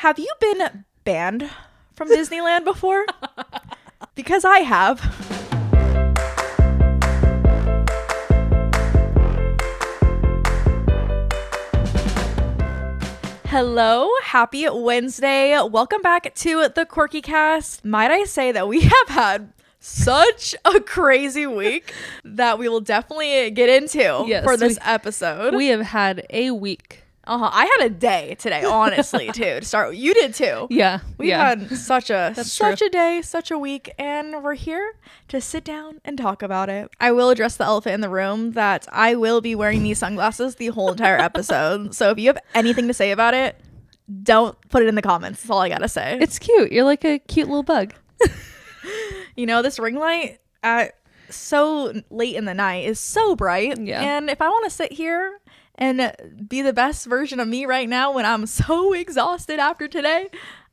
Have you been banned from Disneyland before? Because I have. Hello, happy Wednesday. Welcome back to the Quirky Cast. Might I say that we have had such a crazy week that we will definitely get into for this episode. We have had a week. I had a day today, honestly, too. To start, you did too. Yeah, we had such a day, such a week, and we're here to sit down and talk about it. I will address the elephant in the room that I will be wearing these sunglasses the whole entire episode. So if you have anything to say about it, don't put it in the comments. That's all I gotta say. It's cute. You're like a cute little bug. You know, this ring light at so late in the night is so bright. Yeah. And if I want to sit here and be the best version of me right now when I'm so exhausted after today,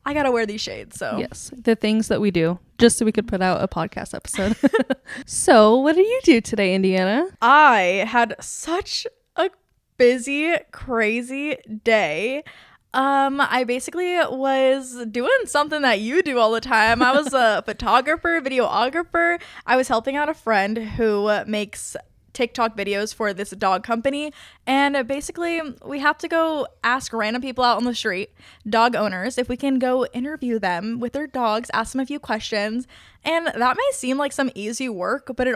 I gotta wear these shades. So yes, the things that we do just so we could put out a podcast episode. So what did you do today, Indiana? I had such a busy, crazy day. I basically was doing something that you do all the time. I was a photographer, videographer. I was helping out a friend who makes TikTok videos for this dog company, and basically we have to go ask random people out on the street, dog owners, if we can go interview them with their dogs, ask them a few questions. And that may seem like some easy work, but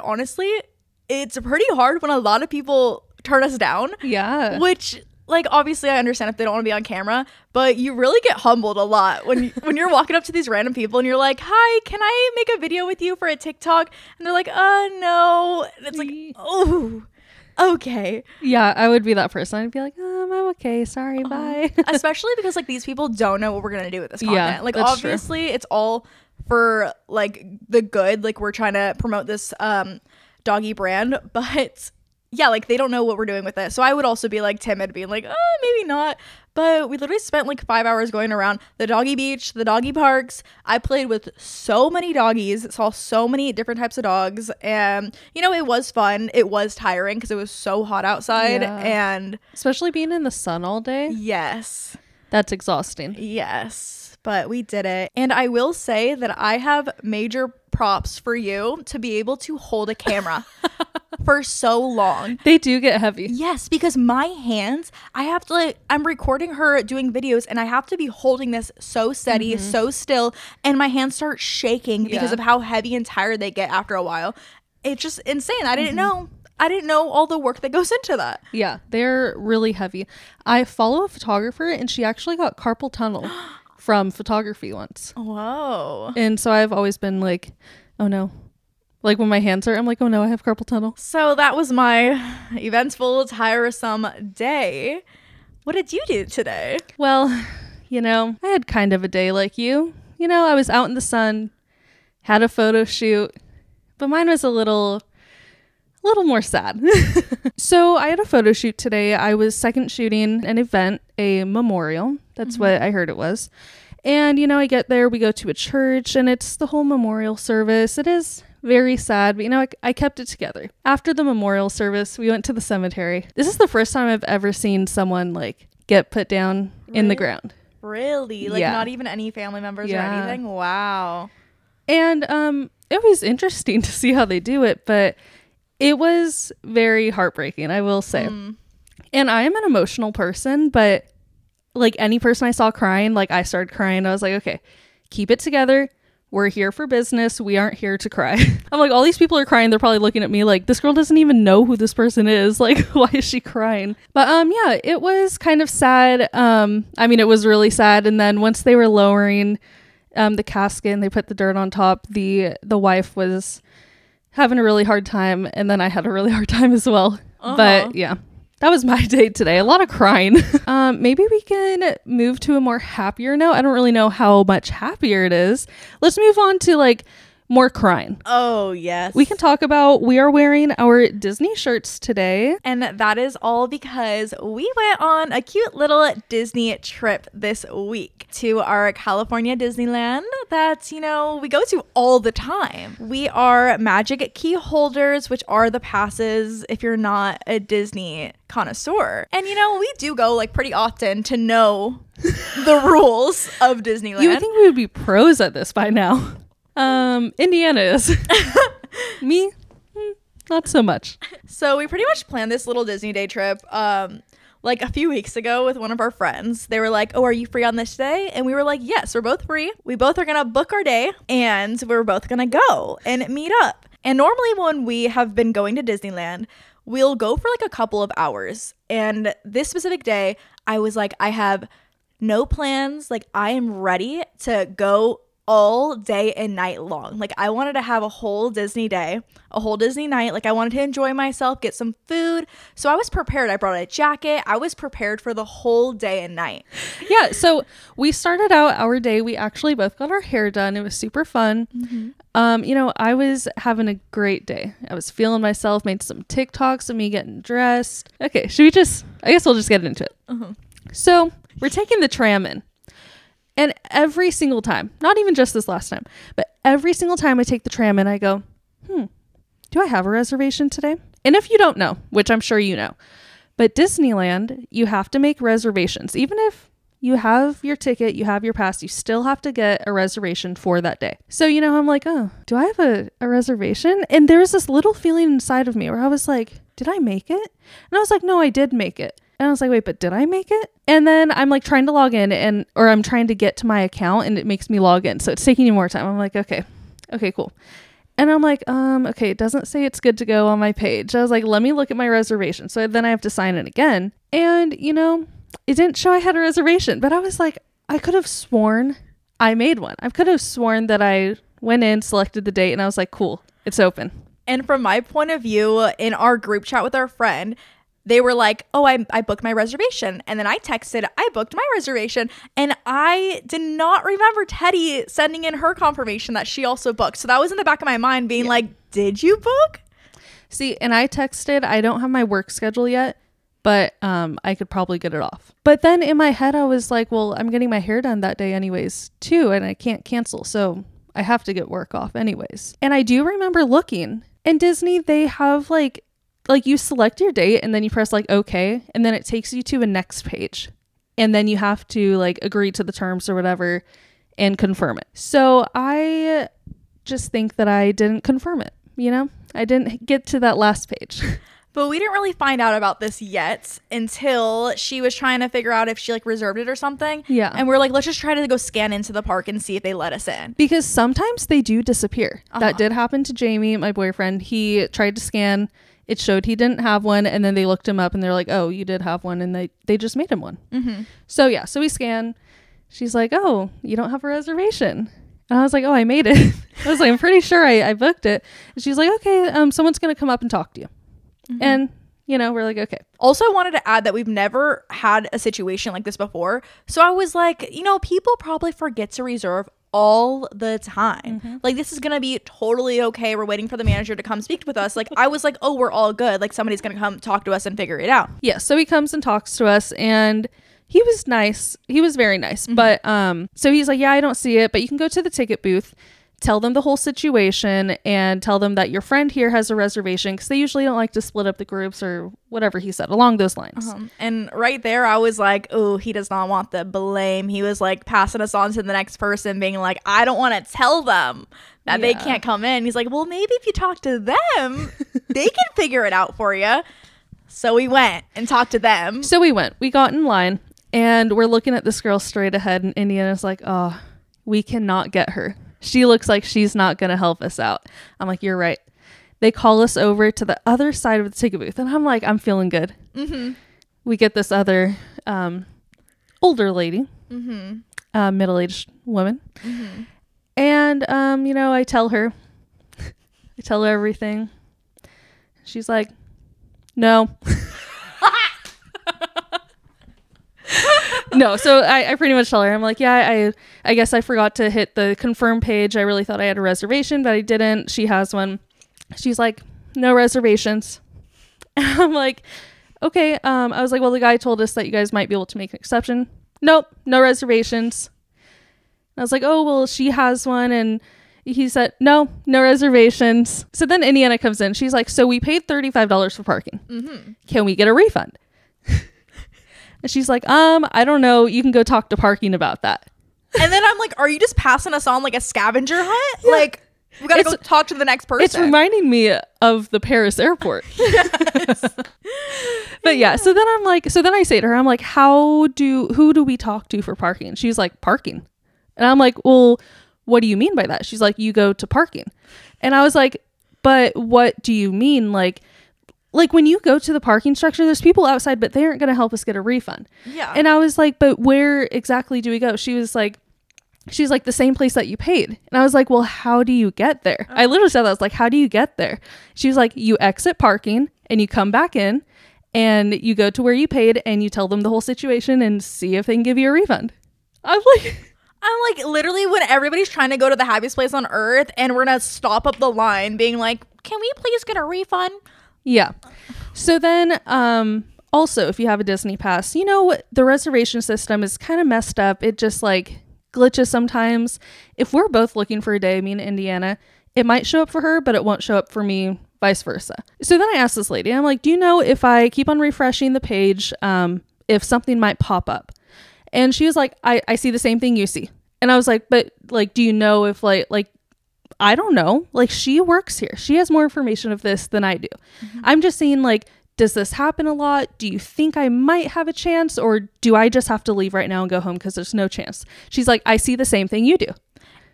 it's pretty hard when a lot of people turn us down. Yeah. Which, like, obviously I understand if they don't want to be on camera, but you really get humbled a lot when you're walking up to these random people and you're like, hi, can I make a video with you for a TikTok? And they're like, no. And it's like, oh, okay. Yeah, I would be that person. I'd be like, I'm okay. Sorry, bye. Especially because, like, these people don't know what we're going to do with this content. Yeah, like, that's obviously true. It's all for, like, the good. Like, we're trying to promote this doggy brand, but yeah, like, they don't know what we're doing with it. So I would also be like timid, being like, maybe not. But we literally spent like 5 hours going around the doggy beach, the doggy parks. I played with so many doggies, saw so many different types of dogs. And, you know, it was fun. It was tiring because it was so hot outside. Yeah. And especially being in the sun all day. Yes. That's exhausting. Yes. But we did it. And I will say that I have major props for you to be able to hold a camera for so long. They do get heavy. Yes, because my hands, I have to, like, I'm recording her doing videos and I have to be holding this so steady, so still, and my hands start shaking because of how heavy and tired they get after a while. It's just insane. I didn't know all the work that goes into that. Yeah, they're really heavy. I follow a photographer and she actually got carpal tunnel from photography once. Whoa. And so I've always been like, oh no. Like when my hands hurt, I'm like, oh no, I have carpal tunnel. So that was my eventful, tiresome day. What did you do today? Well, you know, I had kind of a day like you. You know, I was out in the sun, had a photo shoot, but mine was a little more sad. So I had a photo shoot today. I was second shooting an event, a memorial. That's what I heard it was. And, you know, I get there, we go to a church, and it's the whole memorial service. It is very sad, but, you know, I kept it together. After the memorial service, we went to the cemetery. This is the first time I've ever seen someone, like, get put down in the ground. Really? Like, not even any family members or anything? Wow. And it was interesting to see how they do it, but it was very heartbreaking, I will say. And I am an emotional person, but like any person I saw crying, like I started crying. I was like, okay, keep it together. We're here for business. We aren't here to cry. I'm like, all these people are crying. They're probably looking at me like, this girl doesn't even know who this person is. Like, why is she crying? But yeah, it was kind of sad. I mean, it was really sad. And then once they were lowering the casket and they put the dirt on top, the wife was having a really hard time. And then I had a really hard time as well. But yeah. That was my day today. A lot of crying. Maybe we can move to a more happier note. I don't really know how much happier it is. Let's move on to like more crying. Oh, yes. We can talk about, we are wearing our Disney shirts today. And that is all because we went on a cute little Disney trip this week to our California Disneyland that, you know, we go to all the time. We are Magic Key holders, which are the passes if you're not a Disney connoisseur. And, you know, we do go like pretty often to know the rules of Disneyland. You would think we would be pros at this by now. Indiana is. Me, not so much. So we pretty much planned this little Disney day trip like a few weeks ago with one of our friends. They were like, oh, are you free on this day? And we were like, yes, we're both free. We both are gonna book our day and we're both gonna go and meet up. And normally when we have been going to Disneyland, we'll go for like a couple of hours. And this specific day, I was like, I have no plans. Like, I am ready to go all day and night long. Like, I wanted to have a whole Disney day, a whole Disney night. Like, I wanted to enjoy myself, get some food. So I was prepared. I brought a jacket. I was prepared for the whole day and night. Yeah, so we started out our day. We actually both got our hair done. It was super fun. You know, I was having a great day. I was feeling myself, made some TikToks of me getting dressed. Okay, I guess we'll just get into it. So we're taking the tram in. And every single time, not even just this last time, but every single time I take the tram in, I go, do I have a reservation today? And if you don't know, which I'm sure you know, but Disneyland, you have to make reservations. Even if you have your ticket, you have your pass, you still have to get a reservation for that day. So, you know, I'm like, oh, do I have a reservation? And there was this little feeling inside of me where I was like, did I make it? And I was like, no, I did make it. And I was like, wait, but did I make it? And then I'm like trying to log in or I'm trying to get to my account and it makes me log in. So it's taking you more time. I'm like, okay, cool. And I'm like, okay, it doesn't say it's good to go on my page. I was like, let me look at my reservation. So then I have to sign in again. And, you know, it didn't show I had a reservation, but I was like, I could have sworn I made one. I could have sworn that I went in, selected the date, and I was like, cool, it's open. And from my point of view, in our group chat with our friend, they were like, oh, I booked my reservation. And then I texted, I booked my reservation. And I did not remember Teddy sending in her confirmation that she also booked. So that was in the back of my mind being like, did you book? See, and I texted, I don't have my work schedule yet, but I could probably get it off. But then in my head, I was like, well, I'm getting my hair done that day anyways, too. And I can't cancel. So I have to get work off anyways. And I do remember looking. In Disney, they have like you select your date and then you press like okay, and then it takes you to a next page, and then you have to like agree to the terms or whatever and confirm it. So I just think that I didn't confirm it, you know, I didn't get to that last page. But we didn't really find out about this yet until she was trying to figure out if she like reserved it or something. Yeah. And we're like, let's just try to go scan into the park and see if they let us in. Because sometimes they do disappear. That did happen to Jamie, my boyfriend. He tried to scan. It showed he didn't have one. And then they looked him up and they're like, oh, you did have one. And they just made him one. So yeah, so we scan. She's like, oh, you don't have a reservation. And I was like, oh, I made it. I was like, I'm pretty sure I booked it. And she's like, okay, someone's going to come up and talk to you. And, you know, we're like, okay. Also, I wanted to add that we've never had a situation like this before. So I was like, you know, people probably forget to reserve all the time. Like, this is going to be totally okay. We're waiting for the manager to come speak with us. Like, I was like, oh, we're all good. Like, somebody's going to come talk to us and figure it out. Yeah. So he comes and talks to us, and he was nice. He was very nice. But so he's like, yeah, I don't see it, but you can go to the ticket booth, tell them the whole situation, and tell them that your friend here has a reservation, because they usually don't like to split up the groups or whatever he said along those lines. And right there, I was like, oh, he does not want the blame. He was like passing us on to the next person, being like, I don't want to tell them that they can't come in. He's like, well, maybe if you talk to them, they can figure it out for you. So we went and talked to them. So we got in line, and we're looking at this girl straight ahead, and Indiana's like, oh, we cannot get her. She looks like she's not going to help us out. I'm like, you're right. They call us over to the other side of the ticket booth, and I'm like, I'm feeling good. We get this other older lady, middle-aged woman. And, you know, I tell her everything. She's like, no. No, so I pretty much tell her, I'm like, yeah, I guess I forgot to hit the confirm page. I really thought I had a reservation, but I didn't. She has one. She's like, no reservations. And I'm like, okay. I was like, well, the guy told us that you guys might be able to make an exception. Nope, no reservations. And I was like, oh, well, she has one. And he said, no reservations. So then Indiana comes in. She's like, so we paid $35 for parking. Can we get a refund? And she's like, I don't know. You can go talk to parking about that. And then I'm like, are you just passing us on like a scavenger hunt? Yeah. Like, we gotta go talk to the next person. It's reminding me of the Paris airport. Yes. But yeah, so then I'm like, so then I say to her, I'm like, who do we talk to for parking? She's like, parking. And I'm like, well, what do you mean by that? She's like, you go to parking. And I was like, but what do you mean? Like when you go to the parking structure, there's people outside, but they aren't going to help us get a refund. Yeah. And I was like, but where exactly do we go? She's like, the same place that you paid. And I was like, well, how do you get there? I literally said that. I was like, how do you get there? She was like, you exit parking and you come back in and you go to where you paid and you tell them the whole situation and see if they can give you a refund. I'm like, literally when everybody's trying to go to the happiest place on earth and we're going to stop up the line being like, can we please get a refund? Yeah. So then, also, if you have a Disney pass, the reservation system is kind of messed up. It just like glitches sometimes. If we're both looking for a day, me and Indiana, it might show up for her, but it won't show up for me, vice versa. So then I asked this lady, I'm like, do you know if I keep on refreshing the page, if something might pop up? And she was like, I see the same thing you see. And I was like, but like, do you know if like, I don't know. Like, she works here. She has more information of this than I do. I'm just saying, like, does this happen a lot? Do you think I might have a chance? Or do I just have to leave right now and go home because there's no chance? She's like, I see the same thing you do.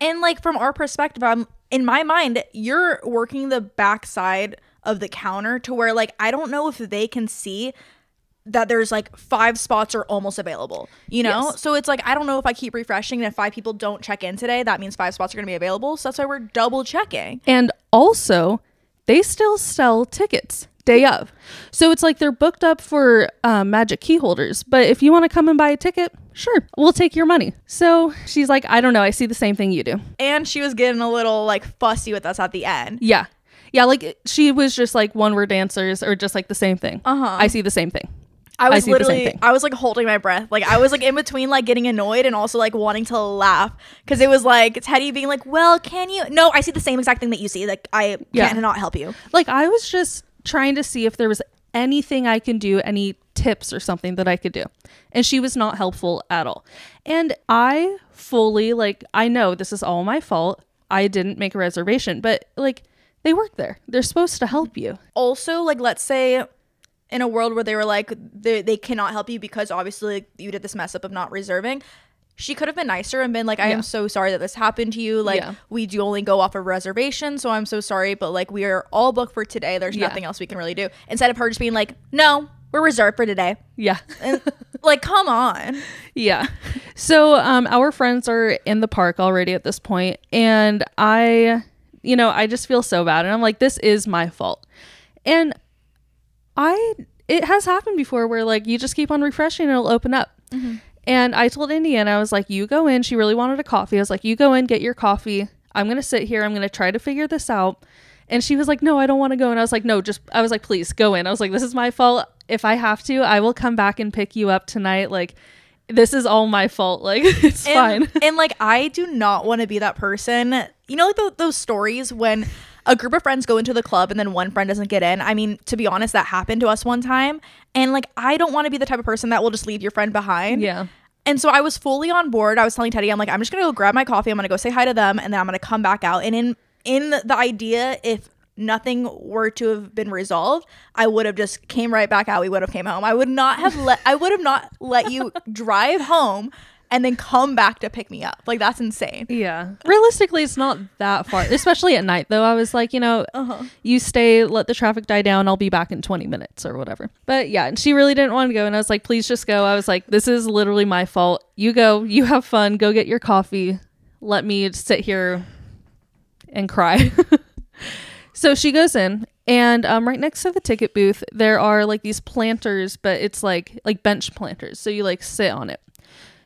And like, from our perspective, in my mind, you're working the backside of the counter to where like, I don't know if they can see that there's like 5 spots are almost available, Yes. So it's like, I don't know if I keep refreshing and if 5 people don't check in today, that means 5 spots are going to be available. So that's why we're double checking. And also they still sell tickets day of. So it's like they're booked up for magic key holders. But if you want to come and buy a ticket, sure, we'll take your money. So she's like, I don't know. I see the same thing you do. And she was getting a little like fussy with us at the end. Yeah. Yeah. Like she was just like one word answers or just like the same thing. I see the same thing. I was like holding my breath. Like I was like in between like getting annoyed and also like wanting to laugh because it was like Teddy being like, well, can you? No, I see the same exact thing that you see. Like I cannot help you. Like I was just trying to see if there was anything I can do, any tips or something that I could do. And she was not helpful at all. And I fully like, I know this is all my fault. I didn't make a reservation, but like they work there. They're supposed to help you. Also, like, let's say in a world where they were like, they cannot help you because obviously like, you did this mess up of not reserving. She could have been nicer and been like, I am so sorry that this happened to you. Like, we do only go off of reservation, so I'm so sorry. But like, we are all booked for today. There's nothing else we can really do. Instead of her just being like, no, we're reserved for today. Yeah. And like, come on. Yeah. So our friends are in the park already at this point, and I just feel so bad. And I'm like, this is my fault. And it has happened before where like you just keep on refreshing and it'll open up. And I told Indiana, I was like, you go in. She really wanted a coffee. I was like, you go in, get your coffee. I'm going to sit here. I'm going to try to figure this out. And she was like, no, I don't want to go. And I was like, no, I was like, please go in. I was like, this is my fault. If I have to, I will come back and pick you up tonight. Like, this is all my fault. Like, it's fine. And like, I do not want to be that person. Like those stories when a group of friends go into the club and then one friend doesn't get in. I mean, to be honest, that happened to us one time. And like, I don't want to be the type of person that will just leave your friend behind. Yeah. And so I was fully on board. I was telling Teddy, I'm like, I'm just going to go grab my coffee. I'm going to go say hi to them. And then I'm going to come back out. And in the idea, if nothing were to have been resolved, I would have just came right back out. We would have came home. I would not let you drive home and then come back to pick me up. Like, that's insane. Yeah. Realistically, it's not that far, especially at night, though. I was like, you stay, let the traffic die down. I'll be back in 20 minutes or whatever. But yeah, and she really didn't want to go. And I was like, please just go. I was like, this is literally my fault. You go, you have fun, go get your coffee. Let me sit here and cry. So she goes in, and right next to the ticket booth, there are like these planters, but it's like bench planters. So you like sit on it.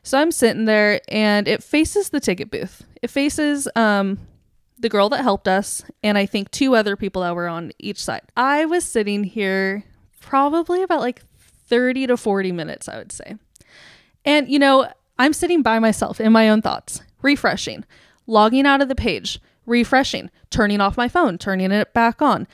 So I'm sitting there and it faces the ticket booth. It faces the girl that helped us and I think 2 other people that were on each side. I was sitting here probably about like 30 to 40 minutes, I would say. And, you know, I'm sitting by myself in my own thoughts, refreshing, logging out of the page, refreshing, turning off my phone, turning it back on,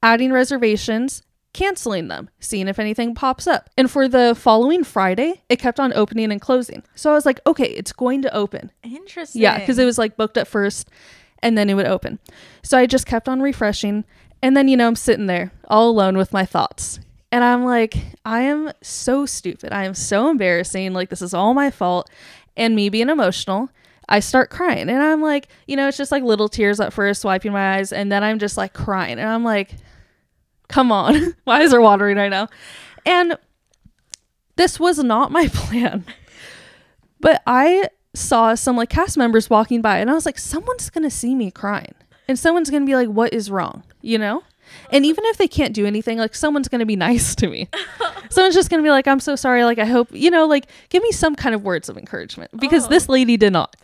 adding reservations, canceling them, seeing if anything pops up. And for the following Friday, it kept on opening and closing. So I was like, okay, it's going to open. Interesting. Yeah, because it was like booked at first and then it would open. So I just kept on refreshing. And then, you know, I'm sitting there all alone with my thoughts. And I'm like, I am so stupid. I am so embarrassing. Like, this is all my fault. And me being emotional, I start crying. And I'm like, you know, it's just like little tears at first, wiping my eyes. And then I'm just like crying. And I'm like, come on. My eyes are watering right now. And this was not my plan. But I saw some like cast members walking by. And I was like, someone's going to see me crying. And someone's going to be like, what is wrong? You know? And even if they can't do anything, like someone's going to be nice to me. Someone's just going to be like, I'm so sorry. Like, I hope, you know, like give me some kind of words of encouragement because this lady did not.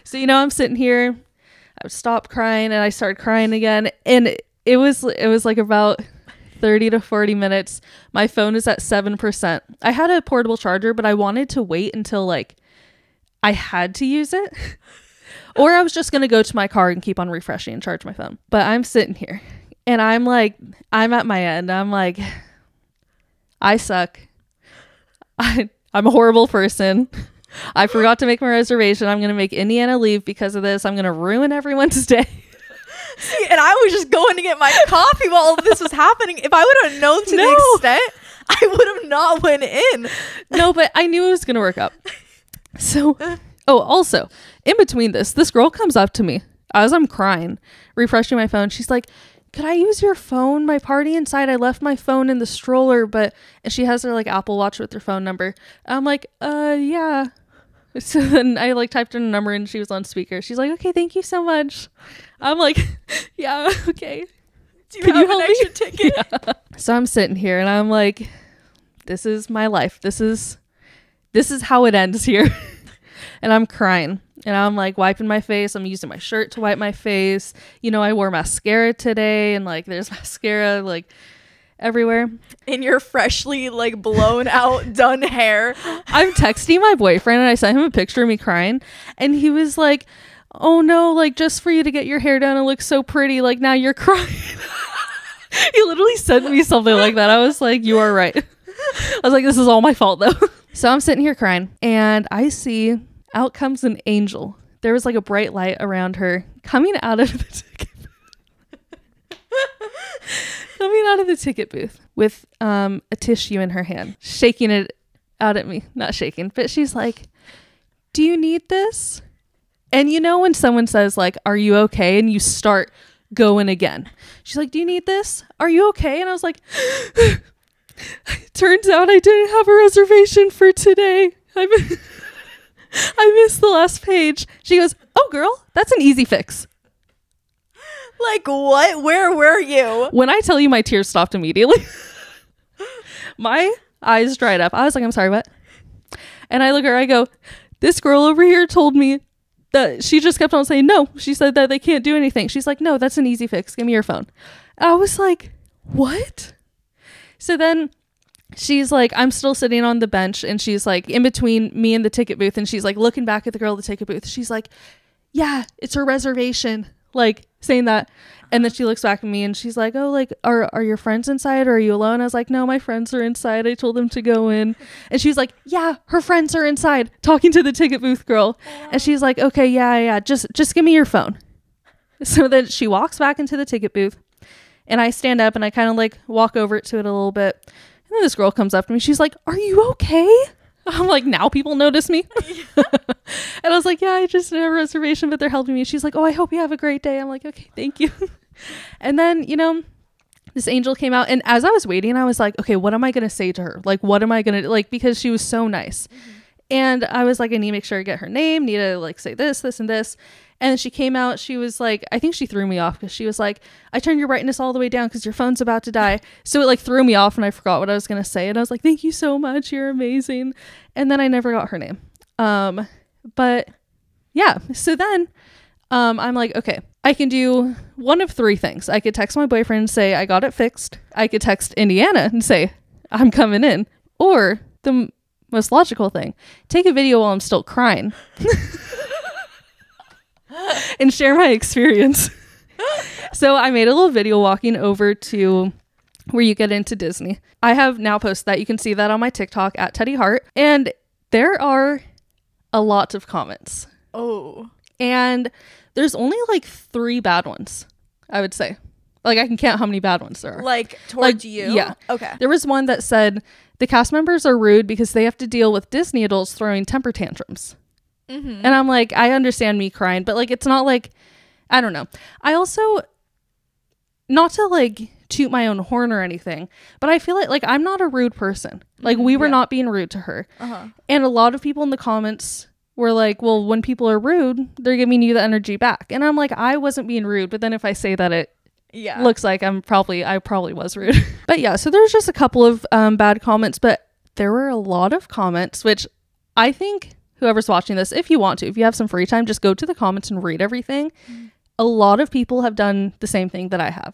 So, you know, I'm sitting here, I stopped crying and I started crying again. And it was like about 30 to 40 minutes. My phone is at 7%. I had a portable charger, but I wanted to wait until like I had to use it. Or I was just going to go to my car and keep on refreshing and charge my phone. But I'm sitting here and I'm like, I'm at my end. I'm like, I suck. I'm a horrible person. I forgot to make my reservation. I'm going to make Indiana leave because of this. I'm going to ruin everyone's day. See, and I was just going to get my coffee while all of this was happening. If I would have known to the extent, I would have not went in. No, but I knew it was going to work out. So... Oh, also, in between this girl comes up to me as I'm crying, refreshing my phone. She's like, could I use your phone? My party inside, I left my phone in the stroller, and she has her like Apple Watch with her phone number. I'm like, yeah. So then I like typed in a number and she was on speaker. She's like, okay, thank you so much. I'm like, yeah, okay. Can you help an extra ticket? Yeah. So I'm sitting here and I'm like, this is my life. This is how it ends here. And I'm crying and I'm like wiping my face. I'm using my shirt to wipe my face. You know, I wore mascara today and like there's mascara like everywhere. In your freshly like blown out done hair. I'm texting my boyfriend and I sent him a picture of me crying and he was like, oh no, like just for you to get your hair done, it looks so pretty. Like now you're crying. He literally sent me something like that. I was like, you are right. I was like, this is all my fault though. So I'm sitting here crying and I see out comes an angel. There was like a bright light around her coming out of the ticket coming out of the ticket booth with a tissue in her hand, shaking it out at me. Not shaking, but she's like, do you need this? And you know when someone says like, are you okay? And you start going again. She's like, do you need this? Are you okay? And I was like, turns out I didn't have a reservation for today. I missed the last page. She goes, oh girl, that's an easy fix. Like what? Where were you? When I tell you my tears stopped immediately, my eyes dried up. I was like, I'm sorry, what? And I look at her, I go, this girl over here told me that she just kept on saying no. She said that they can't do anything. She's like, no, that's an easy fix. Give me your phone. And I was like, what? So then she's like, I'm still sitting on the bench and she's like in between me and the ticket booth and she's like looking back at the girl at the ticket booth. She's like, yeah, it's her reservation. Like saying that. And then she looks back at me and she's like, oh, like, are your friends inside or are you alone? I was like, no, my friends are inside. I told them to go in. And she's like, yeah, her friends are inside talking to the ticket booth girl. Oh. And she's like, okay, yeah. Just give me your phone. So then she walks back into the ticket booth and I stand up and I kind of like walk over to it a little bit. And then this girl comes up to me. She's like, are you okay? I'm like, now people notice me. Yeah. And I was like, yeah, I just did a reservation, but they're helping me. She's like, oh, I hope you have a great day. I'm like, okay, thank you. And then, you know, this angel came out. And as I was waiting, I was like, okay, what am I going to say to her? Like, what am I going to, like, because she was so nice. Mm-hmm. And I was like, I need to make sure I get her name, need to like say this, this, and this. And then she came out, she was like, I think she threw me off because she was like, I turned your brightness all the way down because your phone's about to die. So it like threw me off and I forgot what I was going to say. And I was like, thank you so much. You're amazing. And then I never got her name. But yeah, so then I'm like, okay, I can do one of three things. I could text my boyfriend and say, I got it fixed. I could text Indiana and say, I'm coming in. Or the most logical thing, take a video while I'm still crying. And share my experience. So I made a little video walking over to where you get into Disney. I have now posted that. You can see that on my TikTok at Teddy Hart. And there are a lot of comments. Oh. And there's only like 3 bad ones, I would say. Like I can count how many bad ones there are. Like towards you? Yeah. Okay. There was one that said the cast members are rude because they have to deal with Disney adults throwing temper tantrums. Mm-hmm. And I'm like, I understand me crying, but like, it's not like, I don't know. I also, not to like toot my own horn or anything, but I feel like I'm not a rude person. Like we were not being rude to her. Uh-huh. And a lot of people in the comments were like, well, when people are rude, they're giving you the energy back. And I'm like, I wasn't being rude. But then if I say that, it looks like I probably was rude. But yeah, so there's just a couple of bad comments, but there were a lot of comments, which I think whoever's watching this, if you want to, if you have some free time, just go to the comments and read everything. A lot of people have done the same thing that I have.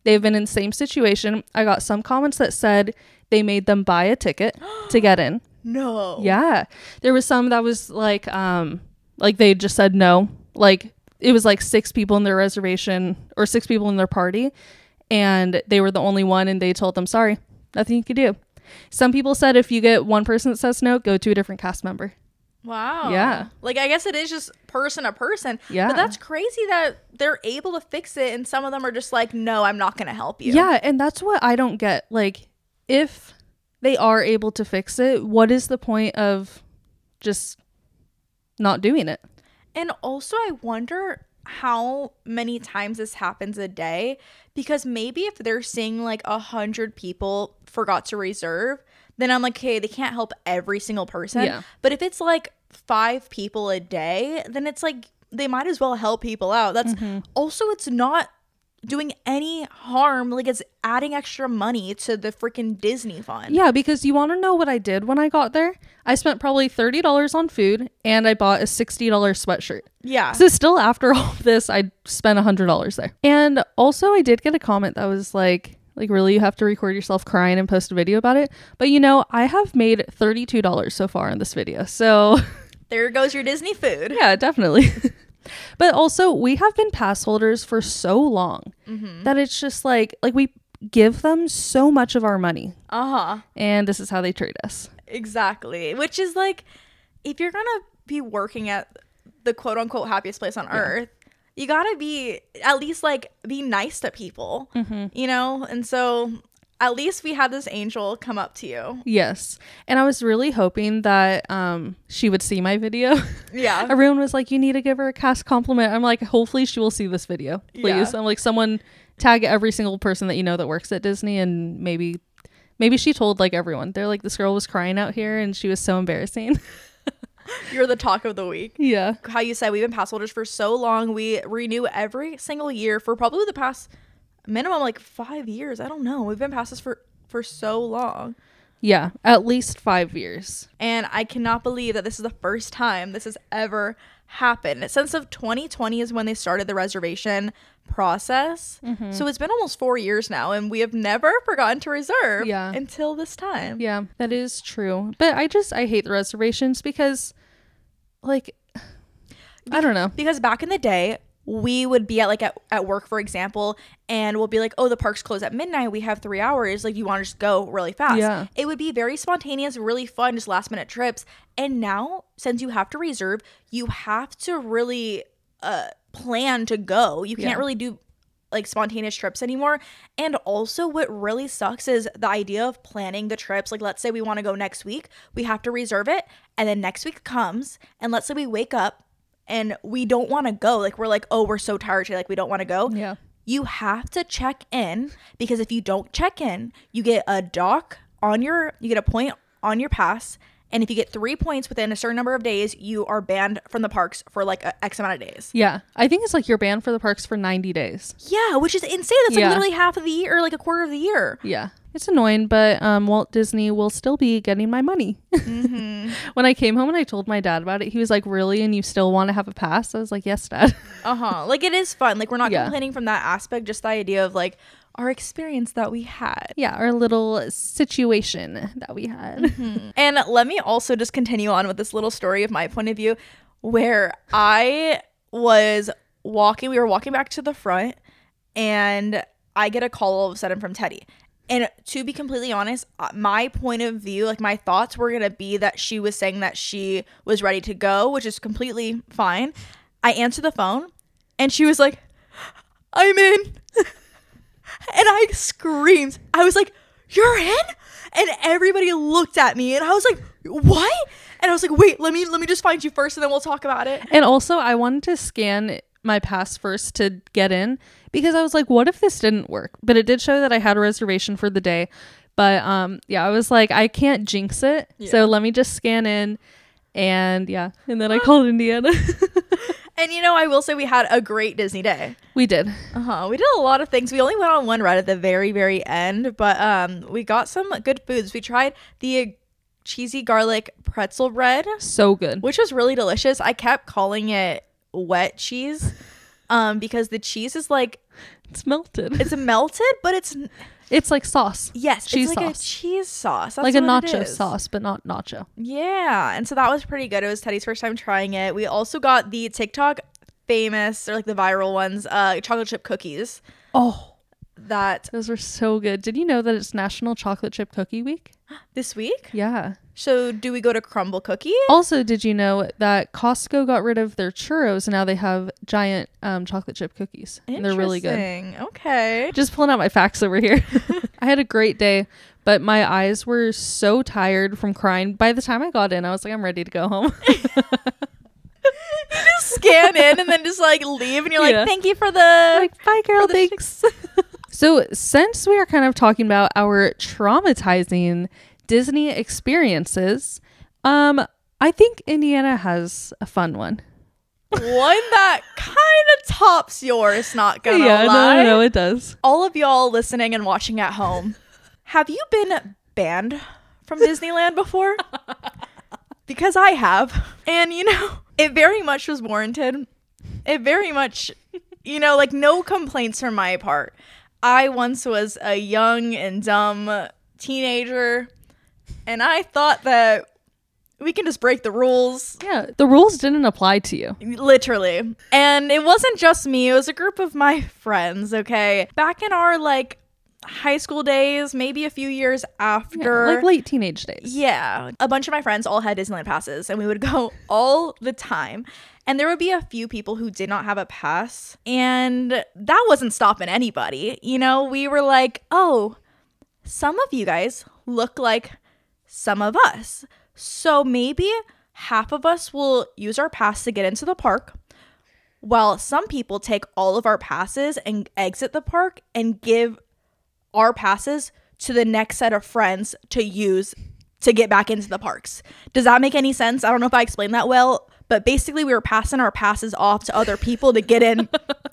They've been in the same situation. I got some comments that said they made them buy a ticket to get in. No. Yeah. There was some that was like they just said no. Like it was like 6 people in their reservation or 6 people in their party and they were the only one and they told them, sorry, nothing you could do. Some people said if you get one person that says no, go to a different cast member. Wow. Yeah. Like, I guess it is just person to person. Yeah. But that's crazy that they're able to fix it and some of them are just like, no, I'm not going to help you. Yeah. And that's what I don't get. Like, if they are able to fix it, what is the point of just not doing it? And also, I wonder how many times this happens a day, because maybe if they're seeing like 100 people forgot to reserve, then I'm like, okay, they can't help every single person. Yeah. But if it's like 5 people a day, then it's like they might as well help people out. That's also, it's not doing any harm. Like, it's adding extra money to the freaking Disney fund. Yeah, because you want to know what I did when I got there? I spent probably $30 on food and I bought a $60 sweatshirt. Yeah. So still after all of this, I spent $100 there. And also I did get a comment that was like really, you have to record yourself crying and post a video about it? But you know, I have made $32 so far in this video. So there goes your Disney food. Yeah, definitely. But also, we have been pass holders for so long that it's just like we give them so much of our money. And this is how they treat us. Exactly. Which is like, if you're going to be working at the quote unquote happiest place on earth, you got to be at least like be nice to people, you know? And so at least we had this angel come up to you. Yes. And I was really hoping that she would see my video. Yeah. Everyone was like, you need to give her a cast compliment. I'm like, hopefully she will see this video, please. Yeah. I'm like, someone tag every single person that you know that works at Disney, and maybe she told like everyone. They're like, this girl was crying out here and she was so embarrassing. You're the talk of the week. Yeah. How you said, we've been pass holders for so long. We renew every single year for probably the past minimum like 5 years. I don't know. We've been passes for so long. Yeah, at least 5 years. And I cannot believe that this is the first time this has ever happened. Since of 2020 is when they started the reservation process. So it's been almost 4 years now, and we have never forgotten to reserve until this time. Yeah, that is true. But I hate the reservations because, like, I don't know. Because back in the day, we would be at work, for example, and we'll be like, oh, the park's closed at midnight. We have 3 hours. Like, you want to just go really fast. Yeah. It would be very spontaneous, really fun, just last minute trips. And now, since you have to reserve, you have to really plan to go. You can't really do like spontaneous trips anymore. And also, what really sucks is the idea of planning the trips. Like, let's say we want to go next week. We have to reserve it. And then next week comes. And let's say we wake up and we don't want to go. Like, we're like, oh, we're so tired today. Like, we don't want to go. Yeah. You have to check in, because if you don't check in, you get a dock on you get a point on your pass, And if you get 3 points within a certain number of days, you are banned from the parks for like X amount of days. Yeah. I think it's like you're banned for the parks for 90 days. Yeah, which is insane. That's like literally half of the year or like a quarter of the year. Yeah. It's annoying, but Walt Disney will still be getting my money. Mm-hmm. When I came home and I told my dad about it, he was like, really? And you still want to have a pass? I was like, yes, Dad. Like, it is fun. Like, we're not complaining from that aspect, just the idea of like our experience that we had. Yeah, our little situation that we had. Mm-hmm. And let me also just continue on with this little story of my point of view, where I was walking, we were walking back to the front, and I get a call all of a sudden from Teddy. And to be completely honest, my point of view, like my thoughts were going to be that she was saying that she was ready to go, which is completely fine. I answered the phone and she was like, I'm in. And I screamed. I was like, you're in? And everybody looked at me and I was like, what? And I was like, wait, let me just find you first and then we'll talk about it. And also I wanted to scan my pass first to get in, because I was like, what if this didn't work? But it did show that I had a reservation for the day. But yeah, I was like, I can't jinx it. Yeah. So let me just scan in. And yeah. And then I called Indiana. And you know, I will say we had a great Disney day. We did. We did a lot of things. We only went on one ride at the very, very end. But we got some good foods. We tried the cheesy garlic pretzel bread. So good. Which was really delicious. I kept calling it wet cheese because the cheese is like, it's melted. It's melted, but it's like sauce. Yes, cheese it's like sauce. A cheese sauce. That's like a what nacho sauce, but not nacho. Yeah, and so that was pretty good. It was Teddy's first time trying it. We also got the TikTok famous, or like the viral ones, chocolate chip cookies. Oh, those were so good. Did you know that it's National Chocolate Chip Cookie Week this week? Yeah. So do we go to Crumble Cookie? Also, did you know that Costco got rid of their churros and now they have giant chocolate chip cookies? And they're really good. Okay. Just pulling out my facts over here. I had a great day, but my eyes were so tired from crying. By the time I got in, I was like, I'm ready to go home. You just scan in and then just like leave and you're like, thank you for the... Like, bye girl, thanks. So since we are kind of talking about our traumatizing Disney experiences, I think Indiana has a fun one. One that kind of tops yours, not gonna lie. No, it does. All of y'all listening and watching at home, have you been banned from Disneyland before? Because I have. And, you know, it very much was warranted. It very much, you know, like no complaints from my part. I once was a young and dumb teenager, and I thought that we can just break the rules. Yeah, the rules didn't apply to you. Literally. And it wasn't just me. It was a group of my friends, okay? Back in our, like, high school days, maybe a few years after. Yeah, like late teenage days. Yeah. A bunch of my friends all had Disneyland passes, and we would go all the time. And there would be a few people who did not have a pass, and that wasn't stopping anybody. You know, we were like, oh, some of you guys look like some of us. So maybe half of us will use our pass to get into the park, while some people take all of our passes and exit the park and give our passes to the next set of friends to use to get back into the parks. Does that make any sense? I don't know if I explained that well, but basically we were passing our passes off to other people to get in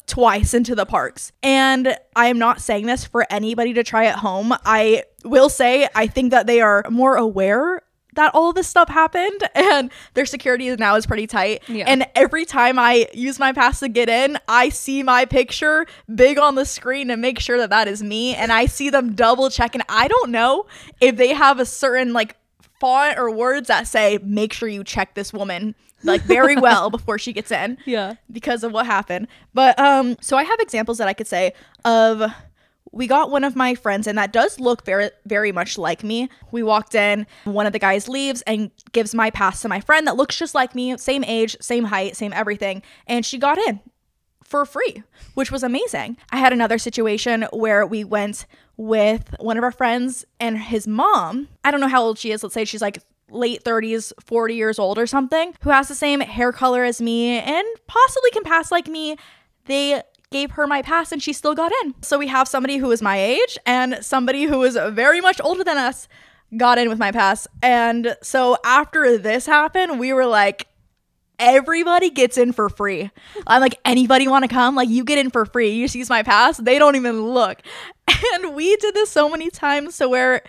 twice into the parks. And I am not saying this for anybody to try at home. I will say I think that they are more aware that all of this stuff happened, and their security now is pretty tight. Yeah. And every time I use my pass to get in, I see my picture big on the screen to make sure that that is me, and I see them double check. And I don't know if they have a certain like font or words that say, make sure you check this woman like very well before she gets in. Yeah, because of what happened. But so I have examples that I could say of. We got one of my friends, and that does look very, very much like me. We walked in, one of the guys leaves and gives my pass to my friend that looks just like me, same age, same height, same everything. And she got in for free, which was amazing. I had another situation where we went with one of our friends and his mom. I don't know how old she is. Let's say she's like late 30s, 40 years old or something, who has the same hair color as me and possibly can pass like me. They gave her my pass and she still got in. So we have somebody who is my age and somebody who is very much older than us got in with my pass. And so after this happened, we were like, everybody gets in for free. I'm like, anybody want to come? Like, you get in for free. You just use my pass. They don't even look. And we did this so many times to where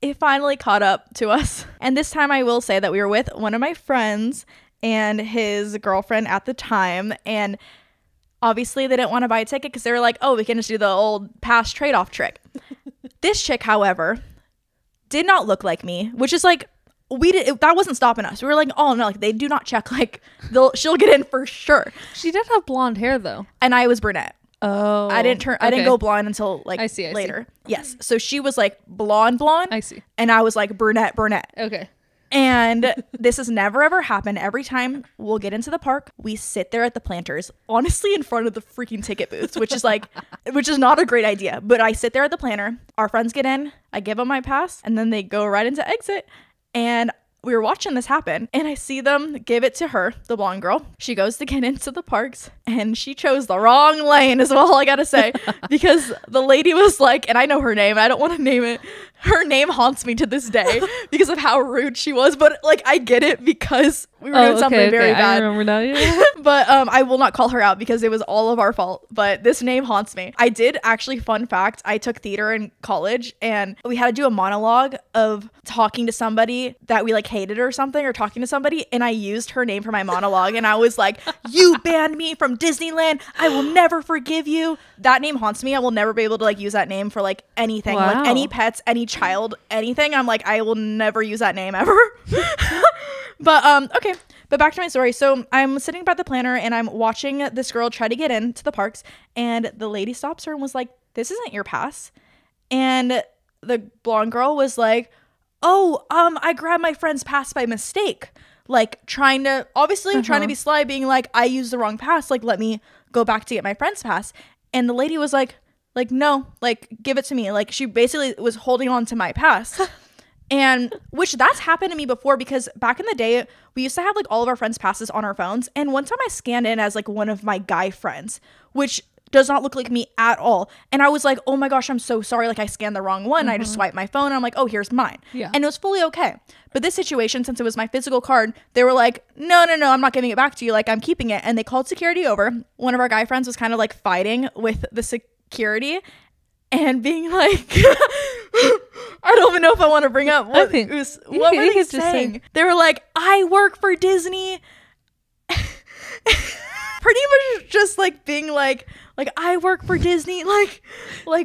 it finally caught up to us. And this time I will say that we were with one of my friends and his girlfriend at the time. And obviously they didn't want to buy a ticket because they were like, oh, we can just do the old pass trade-off trick. This chick, however, did not look like me, which is like, that wasn't stopping us. We were like, oh no, like they do not check, like she'll get in for sure. She did have blonde hair though. And I was brunette. Oh. I didn't go blonde until like I see. later. Yes. So she was like blonde. I see. And I was like brunette. Okay. And this has never ever happened. Every time we'll get into the park, we sit there at the Planters, honestly in front of the freaking ticket booths, which is not a great idea. But I sit there at the Planter, our friends get in, I give them my pass, and then they go right into exit. And we were watching this happen, and I see them give it to her, the blonde girl. She goes to get into the parks, and she chose the wrong lane is all I gotta say, because the lady was like, and I know her name, I don't want to name it. Her name haunts me to this day because of how rude she was, but like I get it because we were doing something very bad. I remember now. Yeah. But I will not call her out because it was all of our fault. But this name haunts me. I did actually, fun fact, I took theater in college and we had to do a monologue of talking to somebody that we like hated or something, or talking to somebody, and I used her name for my monologue, and I was like, you banned me from Disneyland, I will never forgive you. That name haunts me. I will never be able to like use that name for like anything. Wow. Like any pets, any child, anything. I'm like, I will never use that name ever. But okay, but back to my story. So I'm sitting by the Planter and I'm watching this girl try to get into the parks, and the lady stops her and was like, this isn't your pass. And the blonde girl was like, oh, I grabbed my friend's pass by mistake. Like trying to be sly, being like, I used the wrong pass, like let me go back to get my friend's pass. And the lady was like no, like give it to me. Like she basically was holding on to my pass. And which that's happened to me before, because back in the day we used to have like all of our friends' passes on our phones, and one time I scanned in as like one of my guy friends, which does not look like me at all, and I was like, oh my gosh, I'm so sorry, like I scanned the wrong one. I just swiped my phone and I'm like, oh, here's mine. Yeah. And it was fully okay. But this situation, since it was my physical card, they were like, no, I'm not giving it back to you, like I'm keeping it. And they called security over. One of our guy friends was kind of like fighting with the security and being like, I don't even know if I want to bring up what were they saying? They were like, I work for Disney. Pretty much just like being like I work for Disney, like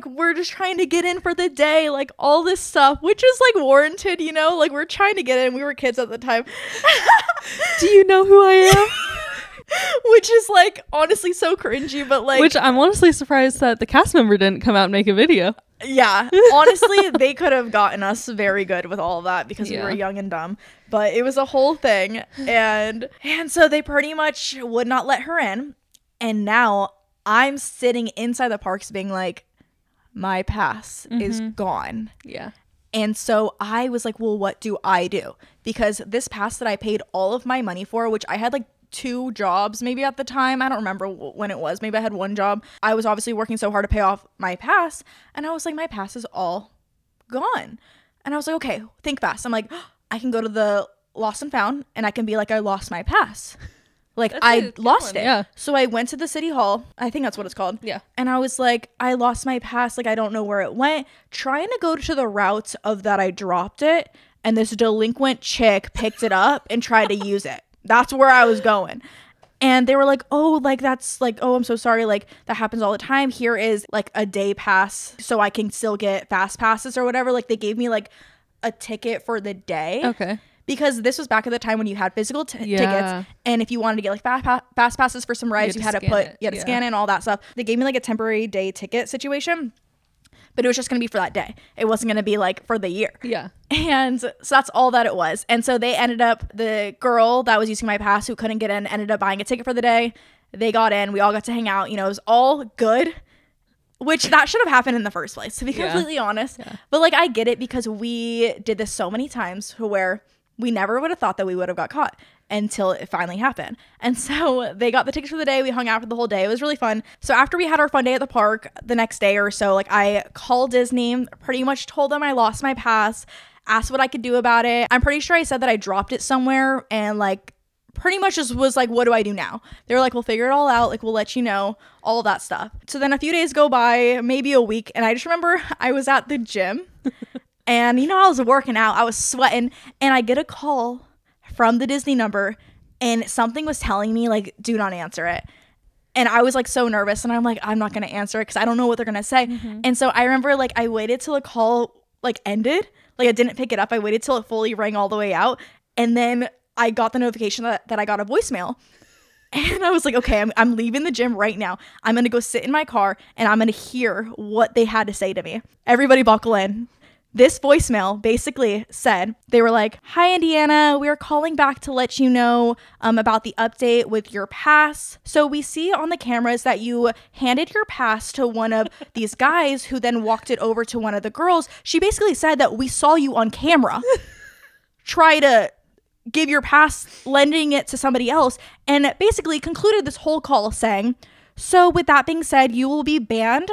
we're just trying to get in for the day, like all this stuff, which is like warranted, you know, like we're trying to get in. We were kids at the time. Do you know who I am? Which is like honestly so cringy, but like, which I'm honestly surprised that the cast member didn't come out and make a video. Yeah, honestly, they could have gotten us very good with all of that because we were young and dumb, but it was a whole thing. And so they pretty much would not let her in. And now I'm sitting inside the parks being like, my pass is gone. Yeah. And so I was like, well, what do I do? Because this pass that I paid all of my money for, which I had like 2 jobs maybe at the time, I don't remember when it was, maybe I had 1 job. I was obviously working so hard to pay off my pass, and I was like, my pass is all gone. And I was like, okay, think fast. I'm like, I can go to the lost and found and I can be like, I lost my pass, like I lost it. Yeah. So I went to the city hall, I think that's what it's called. Yeah. And I was like, I lost my pass, like I don't know where it went, trying to go to the route of that I dropped it, and this delinquent chick picked it up and tried to use it. That's where I was going. And they were like, oh, like that's like, oh, I'm so sorry, like that happens all the time. Here is like a day pass so I can still get fast passes or whatever. Like they gave me like a ticket for the day. Okay. Because this was back at the time when you had physical tickets, and if you wanted to get like fast passes for some rides, you had to scan in all that stuff. They gave me like a temporary day ticket situation, but it was just going to be for that day. It wasn't going to be like for the year. Yeah. And so that's all that it was. And so they ended up, the girl that was using my pass who couldn't get in ended up buying a ticket for the day. They got in. We all got to hang out. You know, it was all good, which that should have happened in the first place, to be completely honest. Yeah. But like, I get it because we did this so many times where we never would have thought that we would have got caught until it finally happened. And so they got the tickets for the day. We hung out for the whole day. It was really fun. So after we had our fun day at the park, the next day or so, like I called Disney, pretty much told them I lost my pass. asked what I could do about it. I'm pretty sure I said that I dropped it somewhere and like pretty much just was like, what do I do now? They were like, we'll figure it all out. Like, we'll let you know, all of that stuff. So then a few days go by, maybe a week. And I just remember I was at the gym and, you know, I was working out. I was sweating and I get a call from the Disney number and something was telling me like, do not answer it. And I was like so nervous and I'm like, I'm not going to answer it because I don't know what they're going to say. And so I remember like I waited till the call like ended. Like I didn't pick it up. I waited till it fully rang all the way out. And then I got the notification that I got a voicemail. And I was like, okay, I'm leaving the gym right now. I'm going to go sit in my car and I'm going to hear what they had to say to me. Everybody buckle in. This voicemail basically said, they were like, hi, Indiana, we are calling back to let you know about the update with your pass. So we see on the cameras that you handed your pass to one of these guys who then walked it over to one of the girls. She basically said that we saw you on camera try to give your pass, lending it to somebody else, and basically concluded this whole call saying, so with that being said, you will be banned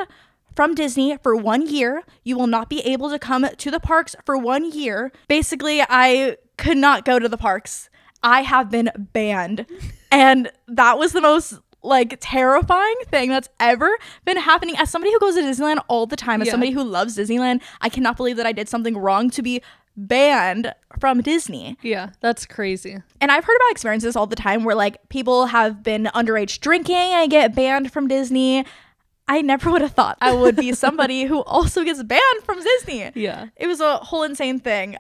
from Disney for 1 year. You will not be able to come to the parks for 1 year. Basically, I could not go to the parks. I have been banned. And that was the most like terrifying thing that's ever been happening. As somebody who goes to Disneyland all the time, as somebody who loves Disneyland, I cannot believe that I did something wrong to be banned from Disney. Yeah, that's crazy. And I've heard about experiences all the time where like people have been underage drinking and get banned from Disney. I never would have thought I would be somebody who also gets banned from Disney. Yeah. It was a whole insane thing.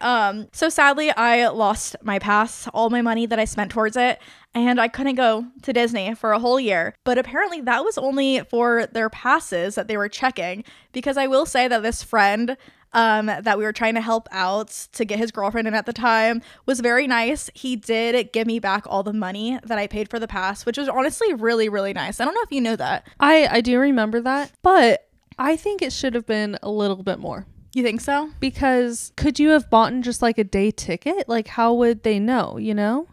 So sadly, I lost my pass, all my money that I spent towards it, and I couldn't go to Disney for a whole year. But apparently that was only for their passes that they were checking, because I will say that this friend that we were trying to help out to get his girlfriend in at the time was very nice. He did give me back all the money that I paid for the pass, which was honestly really, really nice. I don't know if you know that. I do remember that, but I think it should have been a little bit more. You think so? Because could you have bought just like a day ticket? Like how would they know, you know?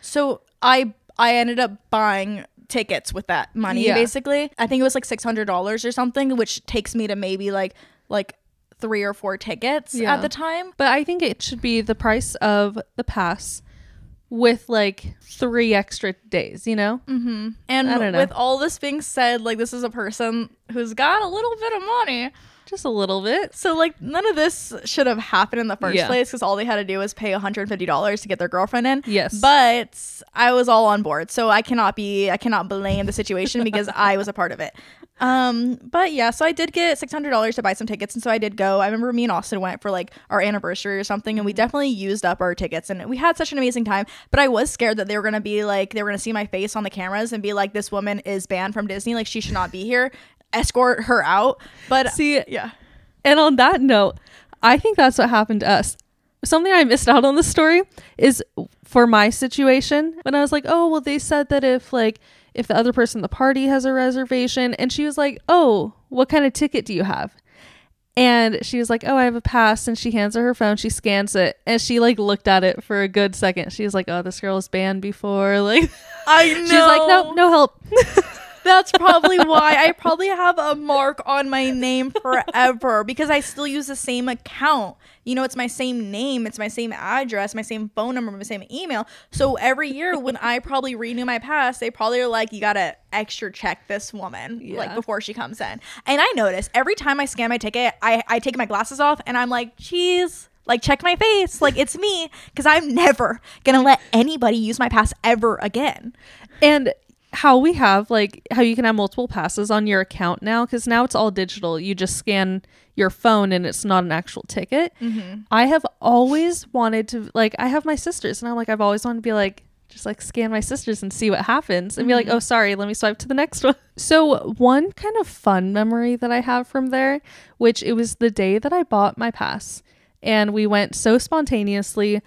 So I ended up buying tickets with that money, basically. I think it was like $600 or something, which takes me to maybe like 3 or 4 tickets at the time. But I think it should be the price of the pass with like 3 extra days, you know? And with all this being said, like this is a person who's got a little bit of money. Just a little bit. So like none of this should have happened in the first place, because all they had to do was pay $150 to get their girlfriend in. Yes. But I was all on board. So I cannot blame the situation because I was a part of it. But yeah, so I did get $600 to buy some tickets, and so I did go. I remember me and Austin went for like our anniversary or something, and we definitely used up our tickets, and we had such an amazing time. But I was scared that they were gonna see my face on the cameras and be like, this woman is banned from Disney, like she should not be here, escort her out. But see, yeah. And on that note, I think that's what happened to us. Something I missed out on the story is for my situation when I was like, oh well, they said that if the other person in the party has a reservation, and she was like, oh, what kind of ticket do you have? And she was like, oh, I have a pass. And she hands her phone, she scans it, and she like looked at it for a good second. She was like, oh, this girl was banned before. Like, I know. She's like, no help. That's probably why I probably have a mark on my name forever, because I still use the same account. You know, it's my same name, it's my same address, my same phone number, my same email. So every year when I probably renew my pass, they probably are like, you gotta extra check this woman like before she comes in. And I notice every time I scan my ticket, I take my glasses off and I'm like, geez, like check my face, like it's me, because I'm never gonna let anybody use my pass ever again. And how you can have multiple passes on your account now, because now it's all digital. You just scan your phone and it's not an actual ticket. I have always wanted to, like, I have my sisters, and I'm like, I've always wanted to be like, just like scan my sisters and see what happens, and be like, oh sorry, let me swipe to the next one. So one kind of fun memory that I have from there, which it was the day that I bought my pass, and we went so spontaneously.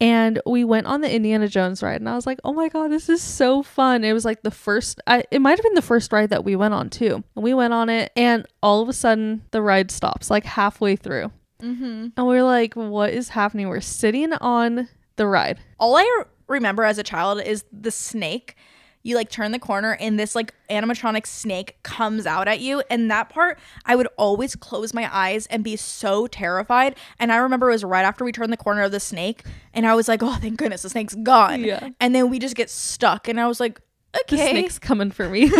And we went on the Indiana Jones ride, and I was like, oh my God, this is so fun. It was like it might have been the first ride that we went on too. And we went on it, and all of a sudden the ride stops like halfway through. And we're like, what is happening? We're sitting on the ride. All I remember as a child is the snake. you like turn the corner and this like animatronic snake comes out at you. And that part, I would always close my eyes and be so terrified. And I remember it was right after we turned the corner of the snake, and I was like, oh, thank goodness the snake's gone. Yeah. And then we just get stuck, and I was like, The okay. snake's coming for me.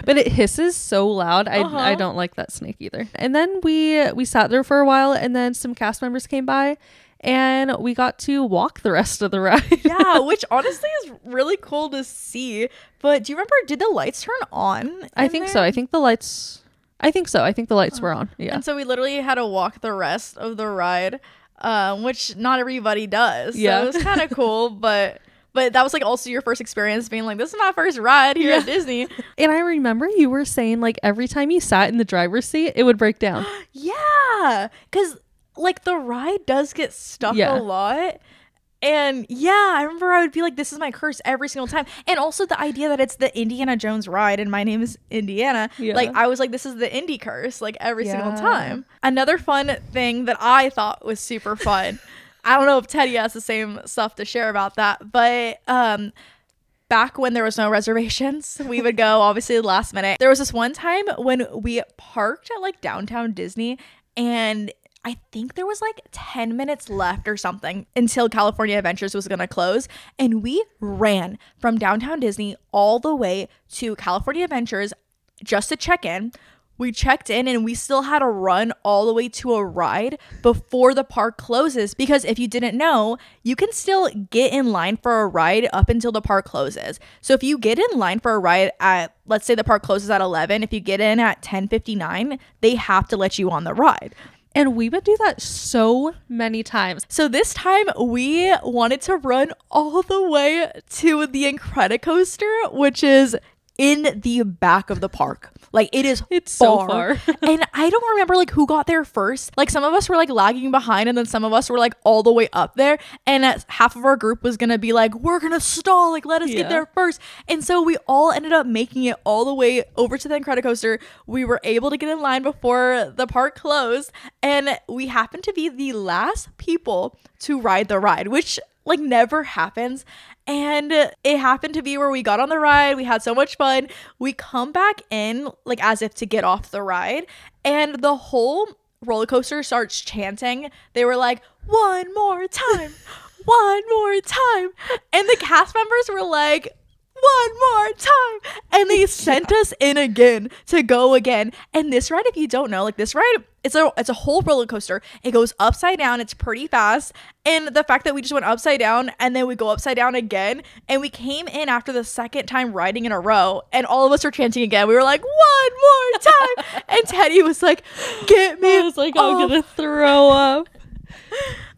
But it hisses so loud. I don't like that snake either. And then we sat there for a while, and then some cast members came by, and we got to walk the rest of the ride. Yeah, which honestly is really cool to see. But do you remember, did the lights turn on? I think so. I think the lights were on. Yeah. And so we literally had to walk the rest of the ride, which not everybody does. Yeah. So it was kind of cool, but that was like also your first experience being like, this is my first ride here at Disney. And I remember you were saying like every time you sat in the driver's seat, it would break down. Yeah, because like the ride does get stuck Yeah. a lot. And yeah, I remember I would be like, this is my curse every single time. And also the idea that it's the Indiana Jones ride and my name is Indiana. Yeah. Like I was like, this is the Indy curse, like every single Yeah. time. Another fun thing that I thought was super fun. I don't know if Teddy has the same stuff to share about that, but back when there was no reservations, we would go obviously last minute. There was this one time when we parked at like downtown Disney, and I think there was like 10 minutes left or something until California Adventures was going to close. And we ran from downtown Disney all the way to California Adventures just to check in. We checked in and we still had to run all the way to a ride before the park closes, because if you didn't know, you can still get in line for a ride up until the park closes. So if you get in line for a ride at, let's say the park closes at 11, if you get in at 10:59, they have to let you on the ride. And we would do that so many times. So this time we wanted to run all the way to the Incredicoaster, which is in the back of the park. Like it's so far. And I don't remember like who got there first. Like some of us were like lagging behind, and then some of us were like all the way up there, and half of our group was gonna be like, we're gonna stall, like let us get there first. And so we all ended up making it all the way over to the Incredicoaster. We were able to get in line before the park closed, and we happened to be the last people to ride the ride, which like never happens. And it happened to be where we got on the ride. We had so much fun. We come back in like as if to get off the ride, and the whole roller coaster starts chanting. They were like, one more time, one more time. And the cast members were like, one more time. And they sent us in again to go again. And this ride, if you don't know, like this ride, it's a whole roller coaster. It goes upside down. It's pretty fast. And the fact that we just went upside down and then we go upside down again, and we came in after the second time riding in a row, and all of us were chanting again. We were like, one more time. And Teddy was like, get me. I was like, I'm gonna throw up.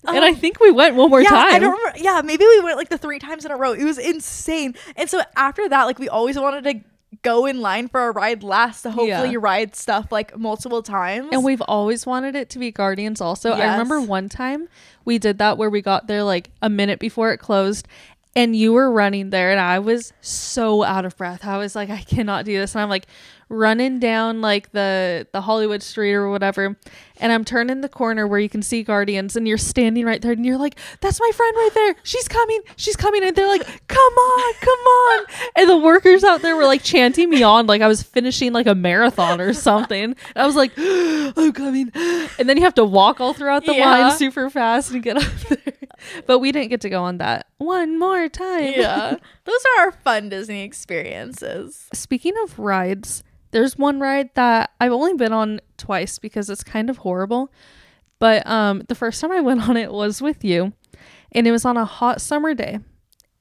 And I think we went one more time. I don't remember. Yeah, maybe we went like the 3 times in a row. It was insane. And so after that, like we always wanted to go in line for a ride last to hopefully ride stuff like multiple times. And we've always wanted it to be Guardians also. Yes. I remember one time we did that where we got there like a minute before it closed, and you were running there, and I was so out of breath. I was like, I cannot do this. And I'm like running down like the Hollywood street or whatever, and I'm turning the corner where you can see Guardians, and you're standing right there, and you're like, that's my friend right there, she's coming. And they're like, come on. And the workers out there were like chanting me on like I was finishing like a marathon or something. And I was like, I'm coming. And then you have to walk all throughout the line super fast and get up there. But we didn't get to go on that one more time. Yeah, those are our fun Disney experiences. Speaking of rides, there's one ride that I've only been on twice because it's kind of horrible. But the first time I went on it was with you, and it was on a hot summer day.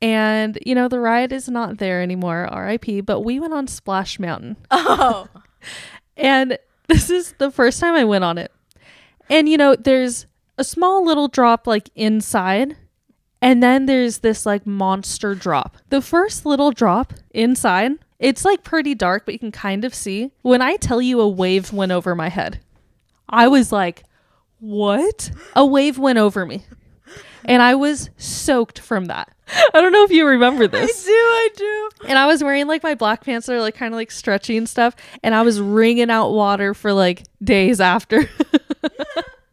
And, you know, the ride is not there anymore, RIP, but we went on Splash Mountain. Oh. And this is the first time I went on it. And, you know, there's a small little drop like inside, and then there's this like monster drop. The first little drop inside, it's like pretty dark, but you can kind of see. When I tell you a wave went over my head, I was like, what? A wave went over me. And I was soaked from that. I don't know if you remember this. I do. And I was wearing like my black pants that are like kind of like stretchy and stuff. And I was wringing out water for like days after.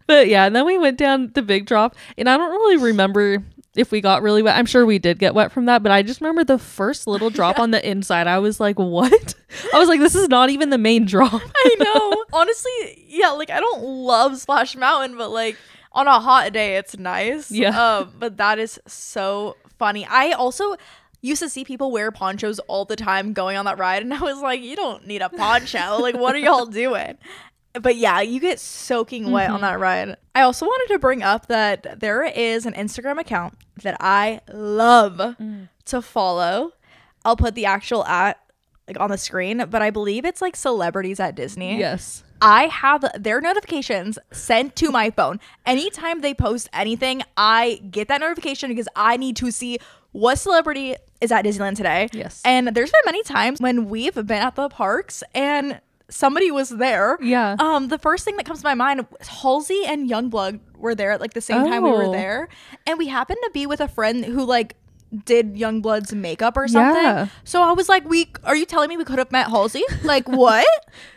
But yeah, and then we went down the big drop. And I don't really remember if we got really wet. I'm sure we did get wet from that, but I just remember the first little drop on the inside. I was like, what? I was like, this is not even the main drop. I know. Honestly, yeah, like I don't love Splash Mountain, but like on a hot day it's nice. Yeah. But that is so funny. I also used to see people wear ponchos all the time going on that ride, and I was like, you don't need a poncho. Like, what are y'all doing? But yeah, you get soaking wet on that ride. I also wanted to bring up that there is an Instagram account that I love to follow. I'll put the actual @ like on the screen, but I believe it's like Celebrities at Disney. Yes. I have their notifications sent to my phone. Anytime they post anything, I get that notification because I need to see what celebrity is at Disneyland today. Yes. And there's been many times when we've been at the parks and somebody was there. Yeah. The first thing that comes to my mind was Halsey and Youngblood were there at like the same time we were there. And we happened to be with a friend who like did Youngblood's makeup or something. Yeah. So I was like, are you telling me we could have met Halsey? Like what?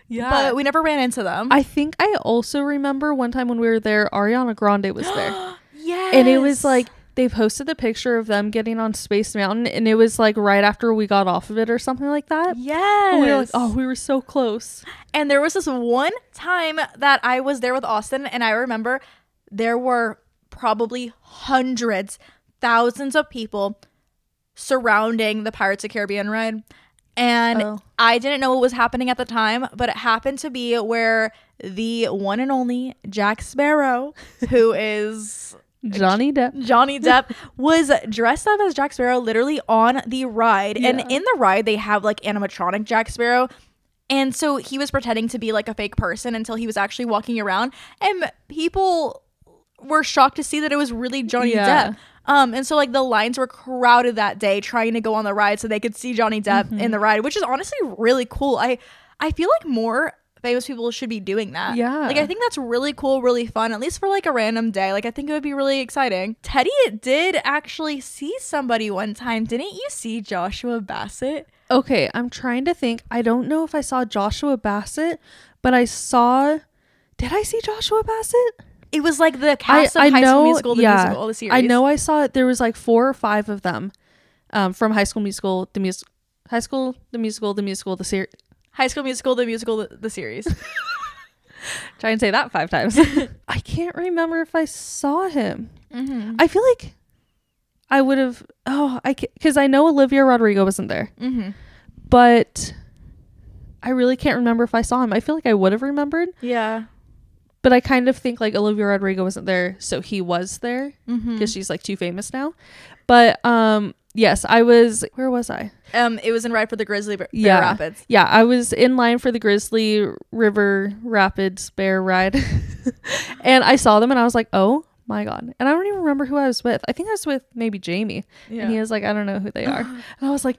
Yeah. But we never ran into them. I think I also remember one time when we were there, Ariana Grande was there. Yes. And it was like, they posted the picture of them getting on Space Mountain, and it was like right after we got off of it or something like that. Yes. And we were like, oh, we were so close. And there was this one time that I was there with Austin, and I remember there were probably hundreds, thousands of people surrounding the Pirates of the Caribbean ride. And I didn't know what was happening at the time, but it happened to be where the one and only Jack Sparrow, who is Johnny Depp, was dressed up as Jack Sparrow literally on the ride. Yeah. And in the ride, they have like animatronic Jack Sparrow. And so he was pretending to be like a fake person until he was actually walking around. And people were shocked to see that it was really Johnny Depp. And so like the lines were crowded that day trying to go on the ride so they could see Johnny Depp in the ride, which is honestly really cool. I feel like more famous people should be doing that. Yeah. Like I think that's really cool, really fun, at least for like a random day. Like I think it would be really exciting. Teddy did actually see somebody one time. Didn't you see Joshua Bassett? Okay, I'm trying to think. I don't know if I saw Joshua Bassett, but did I see Joshua Bassett? It was like the cast of High School Musical, musical, the series. I know I saw it. There was like 4 or 5 of them from High School Musical, the series. High School Musical, the musical, the series. Try and say that 5 times. I can't remember if I saw him. I feel like I would have. Because I know Olivia Rodrigo wasn't there. But I really can't remember if I saw him. I feel like I would have remembered. Yeah. But I kind of think like Olivia Rodrigo wasn't there, so he was there because she's like too famous now. But yes, I was. Where was I? It was in Ride for the Grizzly Bear Rapids. Yeah, I was in line for the Grizzly River Rapids Bear ride, and I saw them, and I was like, oh my god! And I don't even remember who I was with. I think I was with maybe Jamie, and he was like, I don't know who they are, and I was like,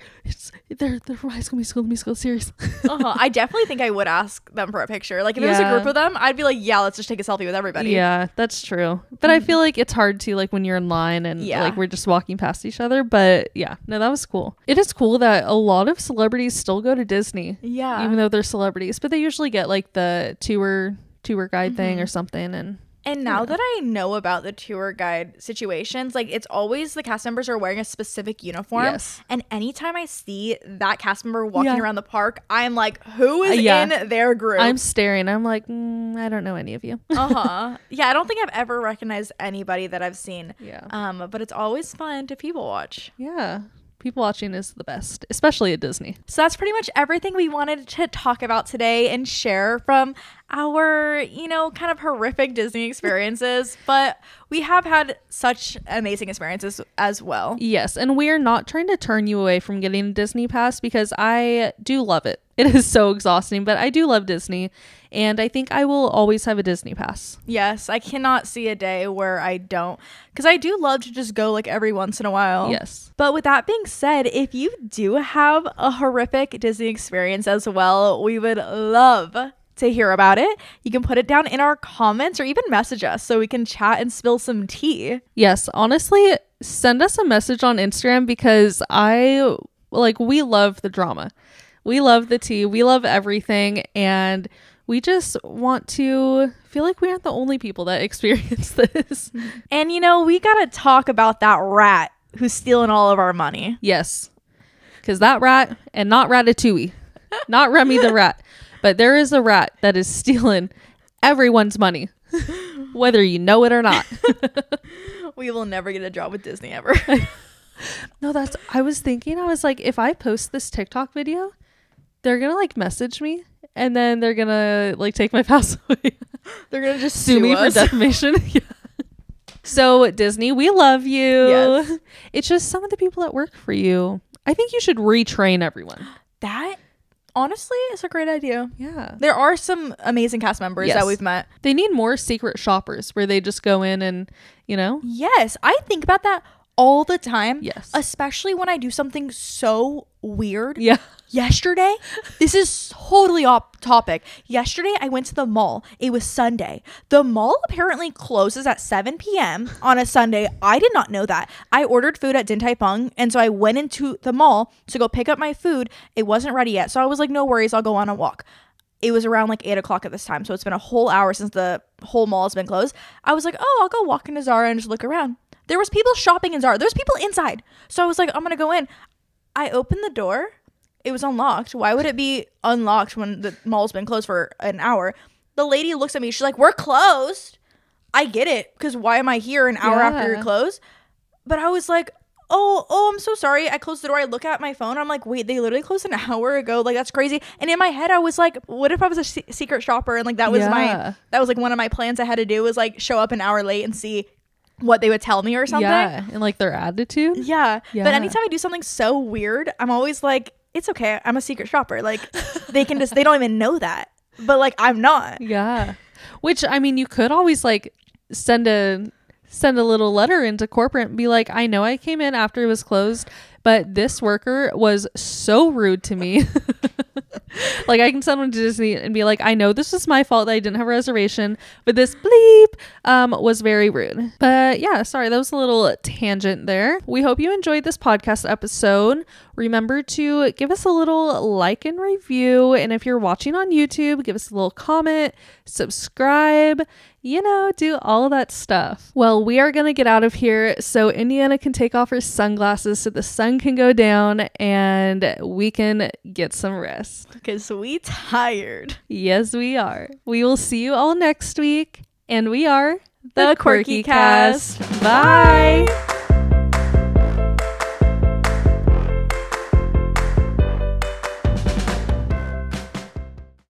they're from High School Musical, the musical series. I definitely think I would ask them for a picture. Like if it was a group of them, I'd be like, yeah, let's just take a selfie with everybody. Yeah, that's true. But I feel like it's hard to like when you're in line and like we're just walking past each other. But yeah, no, that was cool. It is cool that a lot of celebrities still go to Disney. Yeah. Even though they're celebrities, but they usually get like the tour guide thing or something. And now that I know about the tour guide situations, like it's always the cast members are wearing a specific uniform. Yes. And anytime I see that cast member walking around the park, I'm like, who is in their group? I'm staring. I'm like, I don't know any of you. Yeah, I don't think I've ever recognized anybody that I've seen. Yeah. But it's always fun to people watch. Yeah. People watching is the best, especially at Disney. So that's pretty much everything we wanted to talk about today and share from our, kind of horrific Disney experiences. But we have had such amazing experiences as well. Yes. And we are not trying to turn you away from getting a Disney pass because I do love it. It is so exhausting, but I do love Disney. And I think I will always have a Disney pass. Yes, I cannot see a day where I don't. Because I do love to just go like every once in a while. Yes. But with that being said, if you do have a horrific Disney experience as well, we would love to hear about it. You can put it down in our comments or even message us so we can chat and spill some tea. Yes, honestly, send us a message on Instagram because we love the drama. We love the tea. We love everything. And we just want to feel like we aren't the only people that experience this. And we gotta talk about that rat who's stealing all of our money. Yes, because that rat, and not Ratatouille, not Remy the rat, but there is a rat that is stealing everyone's money, whether you know it or not. We will never get a job with Disney ever. No, I was thinking, I was like, if I post this TikTok video, they're gonna like message me, and then they're gonna like take my password. They're gonna just sue me us for defamation. Yeah. So Disney, we love you. Yes. It's just some of the people that work for you. I think you should retrain everyone. That honestly is a great idea. Yeah. There are some amazing cast members that we've met. They need more secret shoppers where they just go in and, Yes, I think about that all the time. Yes. Especially when I do something so weird. Yeah. Yesterday, this is totally off topic. Yesterday, I went to the mall. It was Sunday. The mall apparently closes at 7 p.m. on a Sunday. I did not know that. I ordered food at Din Tai Fung, and so I went into the mall to go pick up my food. It wasn't ready yet, so I was like, no worries, I'll go on a walk. It was around like 8 o'clock at this time, so it's been a whole hour since the whole mall has been closed. I was like, oh, I'll go walk into Zara and just look around. There was people shopping in Zara. There's people inside. So I was like, I'm going to go in. I opened the door. It was unlocked. Why would it be unlocked when the mall's been closed for an hour? The lady looks at me. She's like, we're closed. I get it, because why am I here an hour after you're closed? But I was like, oh, I'm so sorry. I closed the door. I look at my phone. I'm like, wait, they literally closed an hour ago. Like, that's crazy. And in my head, I was like, what if I was a secret shopper? And like, that was like one of my plans I had to do, was like show up an hour late and see what they would tell me or something. Yeah. And like their attitude. Yeah. But anytime I do something so weird, I'm always like, it's okay. I'm a secret shopper. Like, they don't even know that. But like, I'm not. Yeah. Which, I mean, you could always like send a little letter into corporate and be like, I know I came in after it was closed, but this worker was so rude to me. Like, I can send one to Disney and be like, I know this was my fault that I didn't have a reservation, but this bleep was very rude. But yeah, sorry, that was a little tangent there. We hope you enjoyed this podcast episode. Remember to give us a little like and review. And if you're watching on YouTube, give us a little comment, subscribe, do all of that stuff. Well, we are going to get out of here so Indiana can take off her sunglasses so the sun can go down and we can get some rest. Because we tired. Yes, we are. We will see you all next week. And we are The Quirky Cast. Bye.